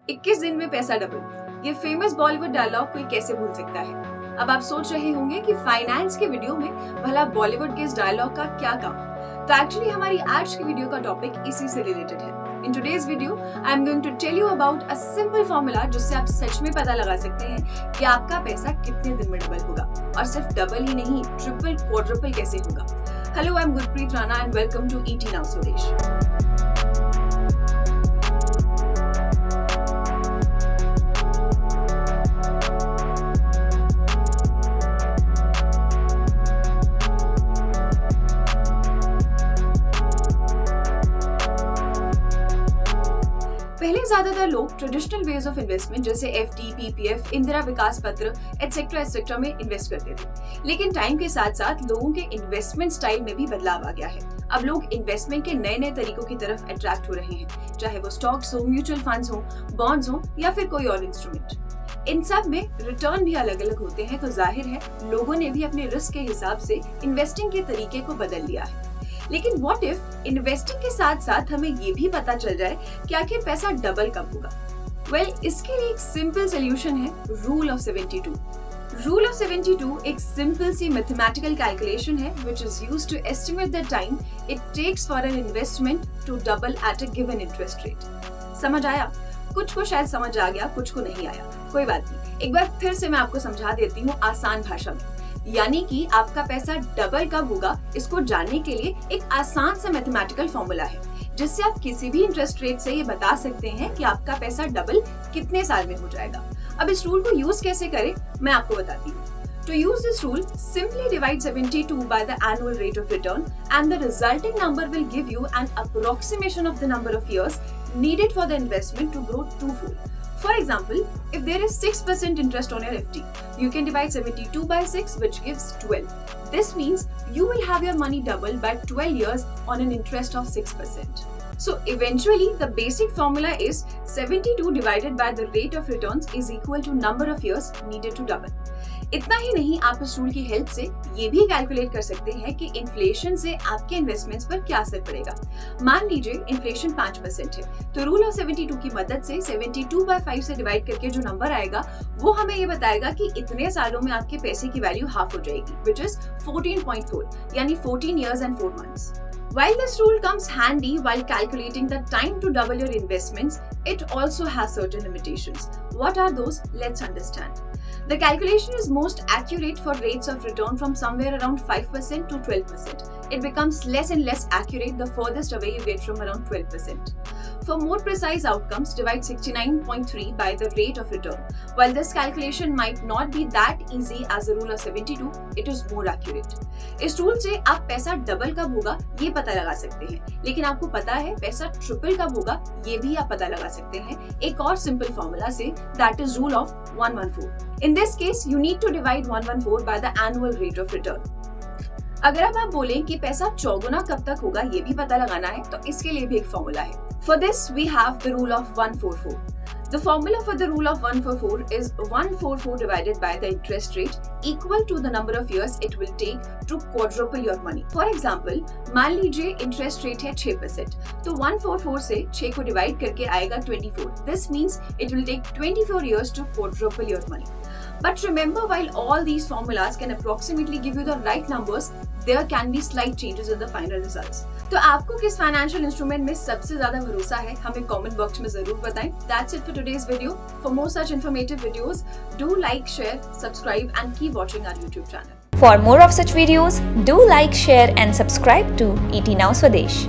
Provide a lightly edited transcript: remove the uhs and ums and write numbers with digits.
21 दिन में पैसा डबल, ये फेमस बॉलीवुड डायलॉग कोई कैसे भूल सकता है। अब आप सोच रहे होंगे कि फाइनेंस के वीडियो में भला बॉलीवुड के इस डायलॉग का क्या काम। तो एक्चुअली हमारी आज की वीडियो का टॉपिक इसी से रिलेटेड है। In today's video, I am going to tell you about a simple formula जिससे आप सच में पता लगा सकते हैं कि आपका पैसा कितने दिन में डबल होगा, और सिर्फ डबल ही नहीं, ट्रिपल क्वाड्रुपल कैसे होगा। Hello, I am Gurpreet Rana and welcome to ET Now Swadesh। पहले ज्यादातर लोग ट्रेडिशनल वेज ऑफ इन्वेस्टमेंट जैसे एफडी, पीपीएफ, इंदिरा विकास पत्र एटसेट्रा में इन्वेस्ट करते थे। लेकिन टाइम के साथ साथ लोगों के इन्वेस्टमेंट स्टाइल में भी बदलाव आ गया है। अब लोग इन्वेस्टमेंट के नए नए तरीकों की तरफ अट्रैक्ट हो रहे हैं, चाहे वो स्टॉक्स हो, म्यूचुअल फंड्स हो, बॉन्ड्स हो या फिर कोई और इंस्ट्रूमेंट। इन सब में रिटर्न भी अलग अलग होते हैं, तो जाहिर है लोगों ने भी अपने रिस्क के हिसाब से इन्वेस्टिंग के तरीके को बदल लिया है। लेकिन व्हाट इफ इन्वेस्टिंग के साथ साथ हमें ये भी पता चल जाए कि आखिर पैसा डबल कब होगा। इसके लिए एक सिंपल सोल्यूशन है, रूल ऑफ 72। रूल ऑफ 72 एक सिंपल सी मैथमेटिकल कैलकुलेशन है which is used to estimate the time it takes for an investment to double at a given interest rate। समझ आया? कुछ को शायद समझ आ गया, कुछ को नहीं आया, कोई बात नहीं। एक बार फिर से मैं आपको समझा देती हूँ आसान भाषा में। यानी कि आपका पैसा डबल कब होगा, इसको जानने के लिए एक आसान सा मैथमेटिकल फॉर्मूला है जिससे आप किसी भी इंटरेस्ट रेट से ये बता सकते हैं कि आपका पैसा डबल कितने साल में हो जाएगा। अब इस रूल को यूज कैसे करें, मैं आपको बताती हूँ। To use this rule, simply divide 72 by the annual rate of return and the resulting number will give you an approximation of the number of years needed for the investment to grow twofold। For example, if there is 6% interest on your FD, you can divide 72 by 6 which gives 12। This means you will have your money double by 12 years on an interest of 6%। So eventually the basic formula is 72 divided by the rate of returns is equal to number of years needed to double। इतना ही नहीं, आप इस rule की help से ये भी calculate कर सकते हैं कि इन्फ्लेशन से आपके इन्वेस्टमेंट्स पर क्या असर पड़ेगा। मान लीजिए इन्फ्लेशन 5% है, तो रूल ऑफ 72 की मदद से 72 by 5 से डिवाइड करके जो नंबर आएगा वो हमें ये बताएगा कि इतने सालों में आपके पैसे की वैल्यू हाफ हो जाएगी, which is 14.4, यानी 14 years and 4 months। While this rule comes handy while calculating the time to double your investments, it also has certain limitations। What are those? Let's understand। The calculation is most accurate for rates of return from somewhere around 5% to 12%. It becomes less and less accurate the furthest away you get from around 12%. For more precise outcomes, divide 69.3 by the rate of return। While this calculation might not be that easy as the rule of 72, it is more accurate। इस rule से आप पैसा double कब होगा ये पता लगा सकते हैं, लेकिन आपको पता है पैसा ट्रिपल कब होगा ये भी आप पता लगा सकते हैं एक और सिंपल फॉर्मूला से, that is rule of 114। In this case, you need to divide 114 by the annual rate of return। अगर अब आप बोलें कि पैसा चौगुना कब तक होगा ये भी पता लगाना है, तो इसके लिए भी एक फॉर्मूला है। For this we have the rule of 144। The formula for the rule of 144 is 144 divided by the interest rate equal to the number of years it will take to quadruple your money। For example, मान लीजिए interest rate है 6%, तो 144 से 6 को divide करके आएगा 24। This means it will take 24 years to quadruple your money। But remember, while all these formulas can approximately give you the right numbers, there can be slight changes in the final results। तो आपको किस financial instrument में सबसे ज्यादा भरोसा है, हमें comment box में जरूर बताएं। That's it for today's video। For more such informative videos, do like, share, subscribe and keep watching our YouTube channel। For more of such videos, do like, share and subscribe to ET Now Swadesh।